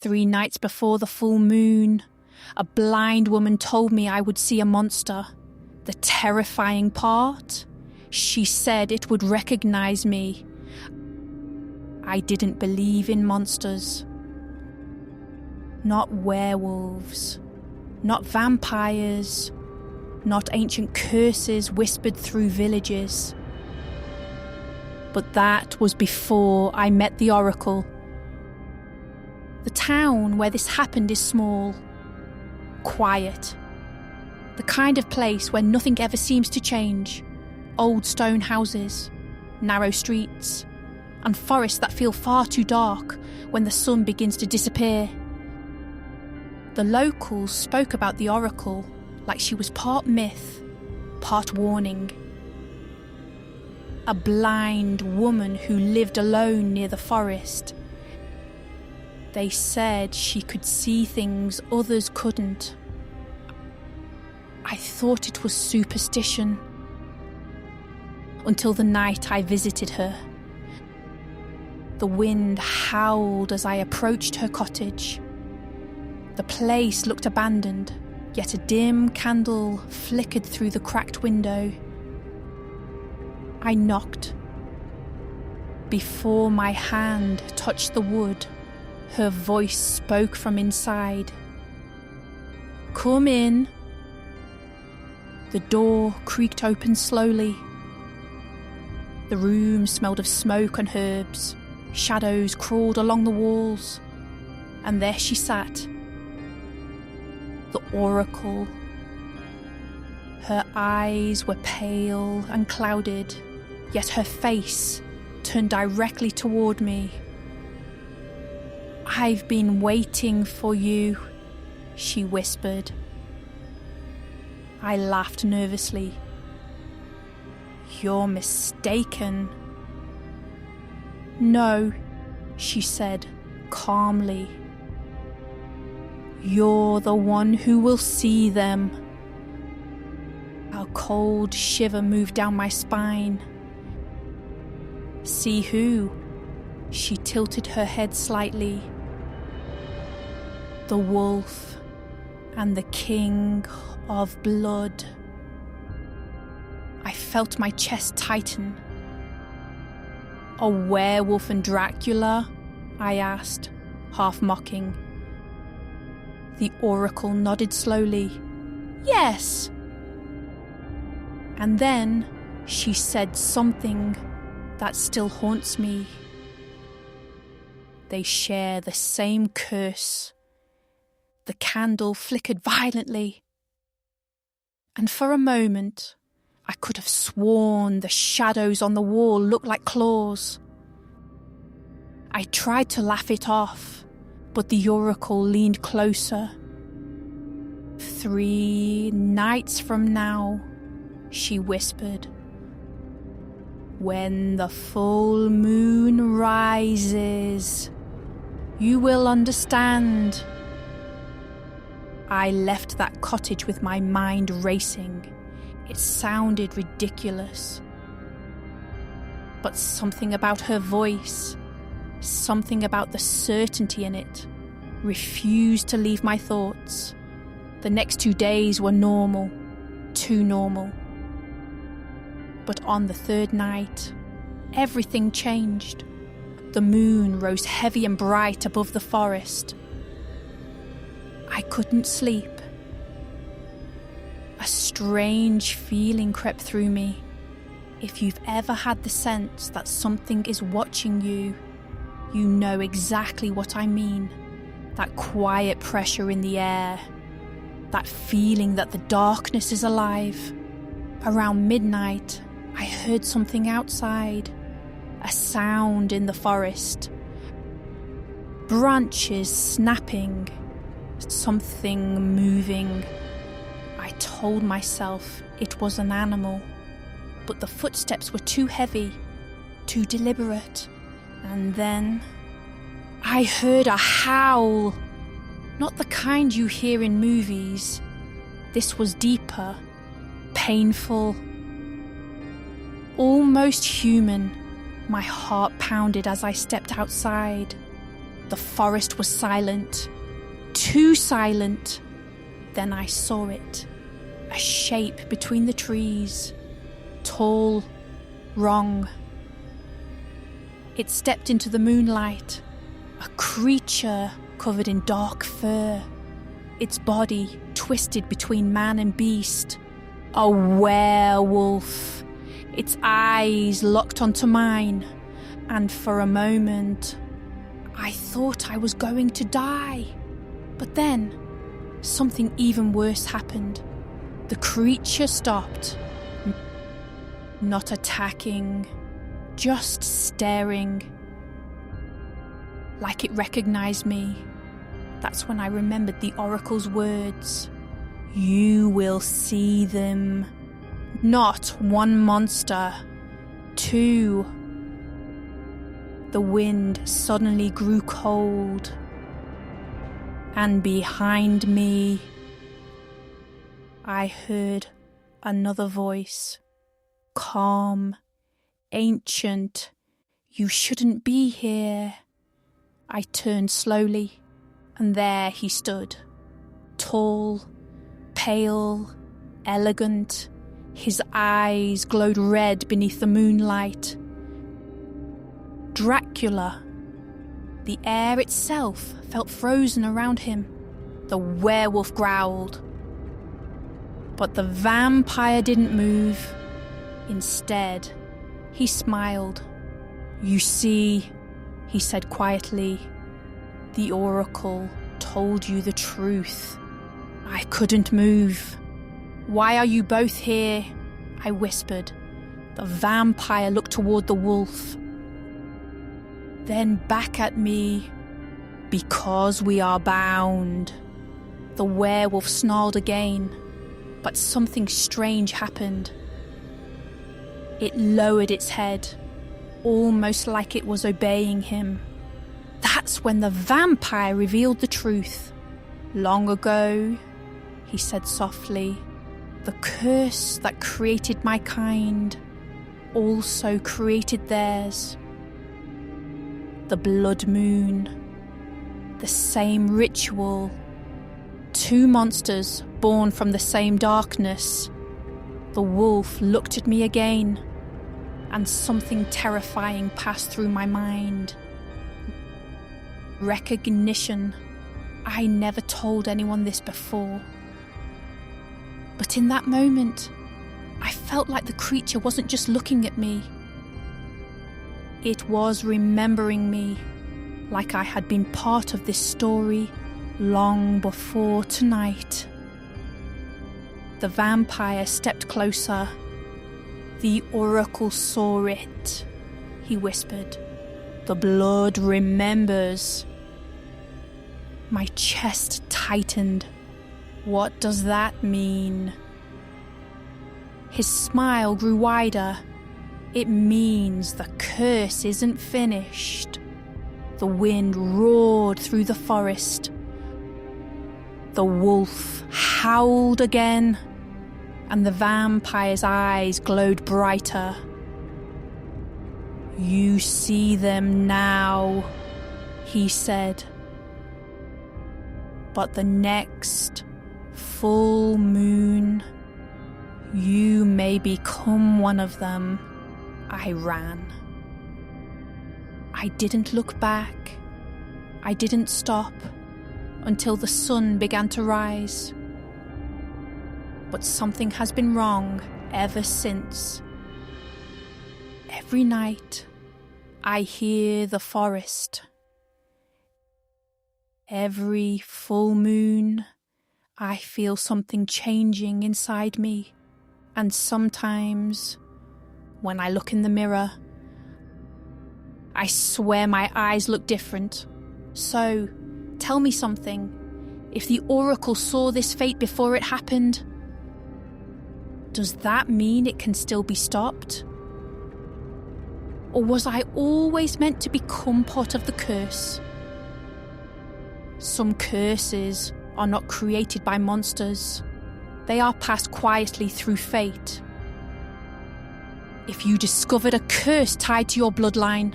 3 nights before the full moon, a blind woman told me I would see a monster. The terrifying part? She said it would recognize me. I didn't believe in monsters. Not werewolves. Not vampires. Not ancient curses whispered through villages. But that was before I met the Oracle. The town where this happened is small, quiet. The kind of place where nothing ever seems to change. Old stone houses, narrow streets, and forests that feel far too dark when the sun begins to disappear. The locals spoke about the Oracle like she was part myth, part warning. A blind woman who lived alone near the forest. They said she could see things others couldn't. I thought it was superstition. Until the night I visited her. The wind howled as I approached her cottage. The place looked abandoned, yet a dim candle flickered through the cracked window. I knocked. Before my hand touched the wood, her voice spoke from inside. "Come in." The door creaked open slowly. The room smelled of smoke and herbs. Shadows crawled along the walls. And there she sat. The Oracle. Her eyes were pale and clouded, yet her face turned directly toward me. "I've been waiting for you," she whispered. I laughed nervously. "You're mistaken." "No," she said calmly. "You're the one who will see them." A cold shiver moved down my spine. "See who?" She tilted her head slightly. "The wolf and the king of blood." I felt my chest tighten. "A werewolf and Dracula?" I asked, half mocking. The Oracle nodded slowly. "Yes." And then she said something that still haunts me. "They share the same curse." The candle flickered violently. And for a moment, I could have sworn the shadows on the wall looked like claws. I tried to laugh it off, but the Oracle leaned closer. "3 nights from now," she whispered, "when the full moon rises, you will understand." I left that cottage with my mind racing. It sounded ridiculous. But something about her voice, something about the certainty in it, refused to leave my thoughts. The next 2 days were normal, too normal. But on the 3rd night, everything changed. The moon rose heavy and bright above the forest. I couldn't sleep. A strange feeling crept through me. If you've ever had the sense that something is watching you, you know exactly what I mean. That quiet pressure in the air. That feeling that the darkness is alive. Around midnight, I heard something outside. A sound in the forest. Branches snapping. Something moving. I told myself it was an animal, but the footsteps were too heavy, too deliberate. And then I heard a howl. Not the kind you hear in movies. This was deeper, painful, almost human. My heart pounded as I stepped outside. The forest was silent, too silent. Then I saw it, a shape between the trees, tall, wrong. It stepped into the moonlight, a creature covered in dark fur, its body twisted between man and beast. A werewolf, its eyes locked onto mine, and for a moment I thought I was going to die. But then something even worse happened. The creature stopped, not attacking, just staring, like it recognized me. That's when I remembered the oracle's words. You will see them. Not one monster, two. The wind suddenly grew cold, and behind me I heard another voice, calm, ancient. You shouldn't be here. I turned slowly, and there he stood, tall, pale, elegant. His eyes glowed red beneath the moonlight. Dracula. The air itself felt frozen around him. The werewolf growled. But the vampire didn't move. Instead, he smiled. You see, he said quietly, the oracle told you the truth. I couldn't move. Why are you both here? I whispered. The vampire looked toward the wolf, then back at me. Because we are bound. The werewolf snarled again, but something strange happened. It lowered its head, almost like it was obeying him. That's when the vampire revealed the truth. Long ago, he said softly, the curse that created my kind also created theirs. The blood moon, the same ritual, two monsters born from the same darkness. The wolf looked at me again, and something terrifying passed through my mind. Recognition. I never told anyone this before. But in that moment, I felt like the creature wasn't just looking at me. It was remembering me, like I had been part of this story long before tonight. The vampire stepped closer. The oracle saw it, he whispered. The blood remembers. My chest tightened. What does that mean? His smile grew wider. It means the curse isn't finished. The wind roared through the forest. The wolf howled again, and the vampire's eyes glowed brighter. You see them now, he said. But the next full moon, you may become one of them. I ran. I didn't look back. I didn't stop until the sun began to rise. But something has been wrong ever since. Every night, I hear the forest. Every full moon, I feel something changing inside me. And sometimes, when I look in the mirror, I swear my eyes look different. So, tell me something. If the oracle saw this fate before it happened, does that mean it can still be stopped? Or was I always meant to become part of the curse? Some curses are not created by monsters. They are passed quietly through fate. If you discovered a curse tied to your bloodline,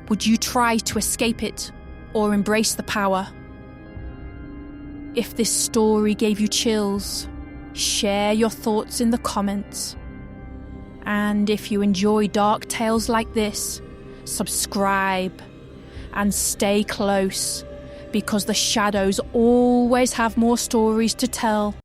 would you try to escape it, or embrace the power. If this story gave you chills, share your thoughts in the comments. And if you enjoy dark tales like this, subscribe and stay close, because the shadows always have more stories to tell.